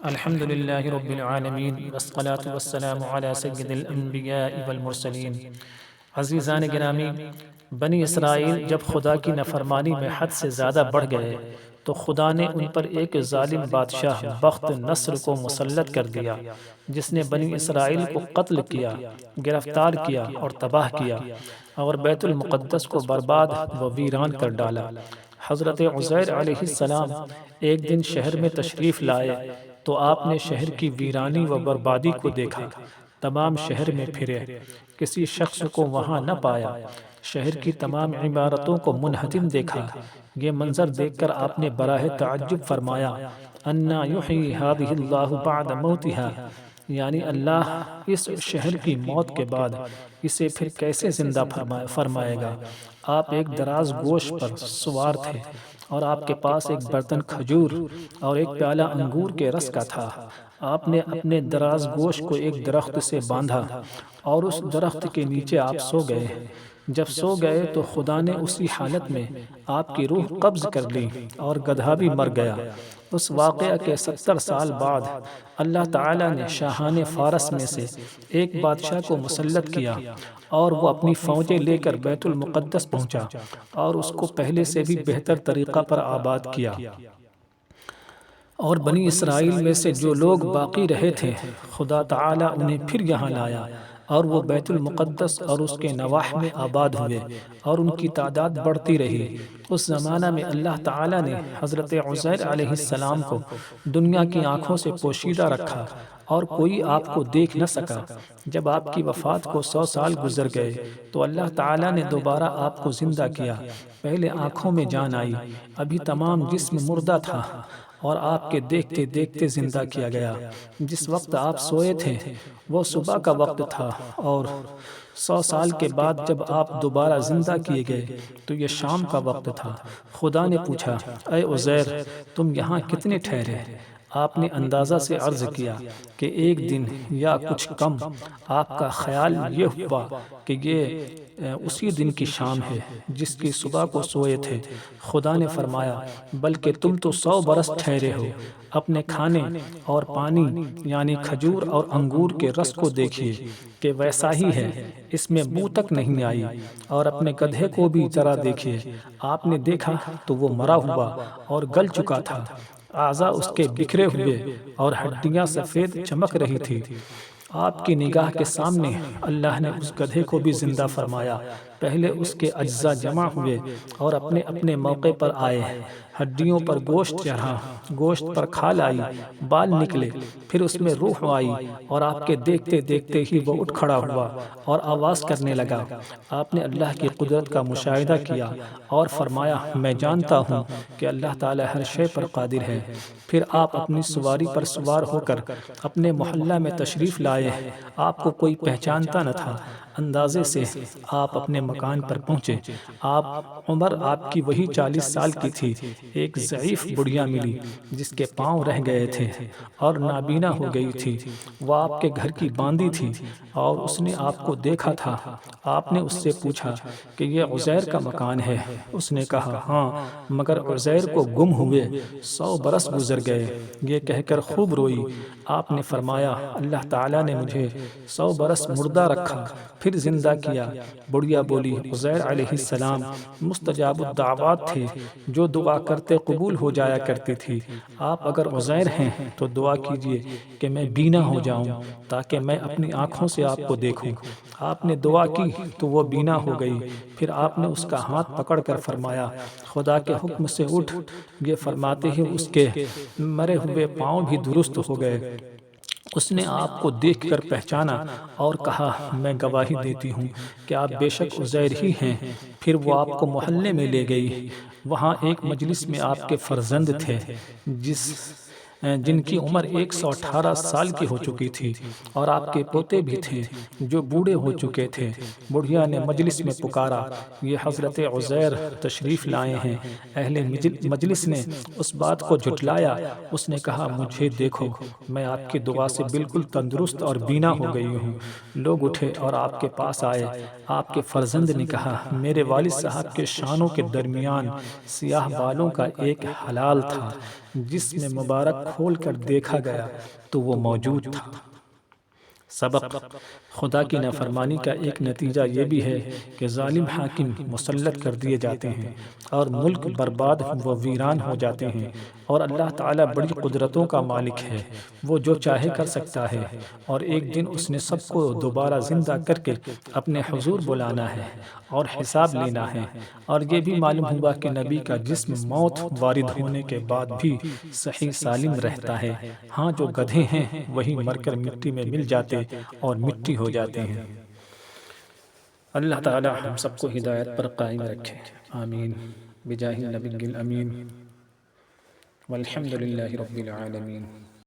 الحمد لله رب العالمين والصلاة والسلام على سید الانبیاء والمرسلین۔ عزیزان گرامی، بنی اسرائیل جب خدا کی نافرمانی میں حد سے زیادہ بڑھ گئے تو خدا نے ان پر ایک ظالم بادشاہ بخت نصر کو مسلط کر دیا، جس نے بنی اسرائیل کو قتل کیا، گرفتار کیا اور تباہ کیا، اور بیت المقدس کو برباد و ویران کر ڈالا۔ حضرت عزیر علیہ السلام ایک دن شہر میں تشریف لائے تو آپ نے شہر کی ویرانی و بربادی کو دیکھا۔ تمام شہر میں پھرے، کسی شخص کو وہاں نہ پایا۔ شہر کی تمام عمارتوں کو منہدم دیکھا۔ یہ منظر دیکھ کر آپ نے براہ تعجب فرمایا، اَنَّا يُحْيِي هَذِهِ اللَّهُ بَعْدَ مَوْتِهَا، یعنی اللہ اس شہر کی موت کے بعد اسے پھر کیسے زندہ فرمائے گا۔ آپ ایک دراز گوش پر سوار تھے اور آپ کے پاس ایک برتن کھجور اور ایک پیالہ انگور کے رس کا تھا۔ آپ نے اپنے دراز گوش کو ایک درخت سے باندھا اور اس درخت کے نیچے آپ سو گئے۔ جب سو گئے تو خدا نے اسی حالت میں آپ کی روح قبض کر لی اور گدھا بھی مر گیا۔ اس واقعہ کے 70 سال بعد اللہ تعالیٰ نے شاہان فارس میں سے ایک بادشاہ کو مسلط کیا اور وہ اپنی فوجیں لے کر بیت المقدس پہنچا اور اس کو پہلے سے بھی بہتر طریقہ پر آباد کیا۔ اور بنی اسرائیل میں سے جو لوگ باقی رہے تھے، خدا تعالیٰ انہیں پھر یہاں لایا اور وہ بیت المقدس اور اس کے نواح میں آباد ہوئے اور ان کی تعداد بڑھتی رہی۔ اس زمانہ میں اللہ تعالیٰ نے حضرت عزیر علیہ السلام کو دنیا کی آنکھوں سے پوشیدہ رکھا اور کوئی آپ کو دیکھ نہ سکا۔ جب آپ کی وفات کو 100 سال گزر گئے تو اللہ تعالیٰ نے دوبارہ آپ کو زندہ کیا۔ پہلے آنکھوں میں جان آئی، ابھی تمام جسم مردہ تھا، اور آپ کے دیکھتے دیکھتے زندہ کیا گیا۔ جس وقت آپ سوئے تھے وہ صبح کا وقت تھا، اور 100 سال کے بعد جب آپ دوبارہ زندہ کیے گئے تو یہ شام کا وقت تھا۔ خدا نے پوچھا، اے عزیر، تم یہاں کتنے ٹھہرے؟ آپ نے اندازہ سے عرض کیا کہ ایک دن یا کچھ کم۔ آپ کا خیال یہ ہوا کہ یہ اسی دن کی شام ہے جس کی صبح کو سوئے تھے۔ خدا نے فرمایا، بلکہ تم تو 100 برس ٹھہرے ہو۔ اپنے کھانے اور پانی یعنی کھجور اور انگور کے رس کو دیکھیے کہ ویسا ہی ہے، اس میں بو تک نہیں آئی، اور اپنے گدھے کو بھی ذرا دیکھیے۔ آپ نے دیکھا تو وہ مرا ہوا اور گل چکا تھا، اعضاء اس کے بکھرے ہوئے اور ہڈیاں سفید چمک رہی تھی۔ آپ کی نگاہ کے سامنے اللہ نے اس گدھے کو بھی زندہ فرمایا۔ پہلے اس کے اجزاء جمع ہوئے اور اپنے اپنے موقع پر آئے۔ ہڈیوں پر گوشت چڑھا، گوشت پر کھال آئی، بال نکلے، پھر اس میں روح آئی، اور آپ کے دیکھتے دیکھتے ہی وہ اٹھ کھڑا ہوا اور آواز کرنے لگا۔ آپ نے اللہ کی قدرت کا مشاہدہ کیا اور فرمایا، میں جانتا ہوں کہ اللہ تعالی ہر شے پر قادر ہے۔ پھر آپ اپنی سواری پر سوار ہو کر اپنے محلہ میں تشریف لائے۔ آپ کو کوئی پہچانتا نہ تھا۔ اندازے سے آپ اپنے مکان پر پہنچے۔ عمر آپ کی وہی 40 سال کی تھی۔ ایک ضعیف بڑھیا ملی جس کے پاؤں رہ گئے تھے اور نابینا ہو گئی تھی۔ وہ آپ کے گھر کی باندی تھی اور اس نے آپ کو دیکھا تھا۔ آپ نے اس سے پوچھا کہ یہ عزیر کا مکان ہے؟ اس نے کہا، ہاں، مگر عزیر کو گم ہوئے 100 برس گزر گئے۔ یہ کہہ کر خوب روئی۔ آپ نے فرمایا، اللہ تعالیٰ نے مجھے 100 برس مردہ رکھا، پھر زندہ کیا۔ بڑھیا بولی، عزیر علیہ السلام مستجاب الدعوات تھے، جو دعا کرتے قبول ہو جایا کرتی تھی۔ آپ اگر عزیر ہیں تو دعا کیجئے کہ میں بینا ہو جاؤں تاکہ میں اپنی آنکھوں سے آپ کو دیکھوں۔ آپ نے دعا کی تو وہ بینا ہو گئی۔ پھر آپ نے اس کا ہاتھ پکڑ کر فرمایا، خدا کے حکم سے اٹھ۔ یہ فرماتے ہی اس کے مرے ہوئے پاؤں بھی درست ہو گئے۔ اس نے آپ کو دیکھ کر پہچانا اور کہا، میں گواہی دیتی ہوں کہ آپ بے شک عزیر ہی ہیں۔ پھر وہ آپ کو محلے میں لے گئی۔ وہاں ایک مجلس میں آپ کے فرزند تھے جن کی عمر 118 سال کی ہو چکی تھی، اور آپ کے پوتے بھی تھے جو بوڑھے ہو چکے تھے۔ بڑھیا نے مجلس میں پکارا، یہ حضرت عزیر تشریف لائے ہیں۔ اہل مجلس نے اس بات کو جھٹلایا۔ اس نے کہا، مجھے دیکھو، میں آپ کی دعا سے بالکل تندرست اور بینا ہو گئی ہوں۔ لوگ اٹھے اور آپ کے پاس آئے۔ آپ کے فرزند نے کہا، میرے والد صاحب کے شانوں کے درمیان سیاہ بالوں کا ایک ہلال تھا، جسم مبارک کھول کر دیکھا گیا تو وہ موجود تھا۔ سبق: خدا کی نافرمانی کا ایک نتیجہ یہ بھی ہے کہ ظالم حاکم مسلط کر دیے جاتے ہیں اور ملک برباد و ویران ہو جاتے ہیں، اور اللہ تعالیٰ بڑی قدرتوں کا مالک ہے، وہ جو چاہے کر سکتا ہے، اور ایک دن اس نے سب کو دوبارہ زندہ کر کے اپنے حضور بلانا ہے اور حساب لینا ہے۔ اور یہ بھی معلوم ہوا کہ نبی کا جسم موت وارد ہونے کے بعد بھی صحیح سالم رہتا ہے۔ ہاں، جو گدھے ہیں وہی مر کر مٹی میں مل جاتے اور مٹی ہو جاتے ہیں۔ اللہ تعالی ہم سب کو ہدایت پر قائم رکھے، آمین، بجاہ النبی الامین، والحمد للہ رب العالمین۔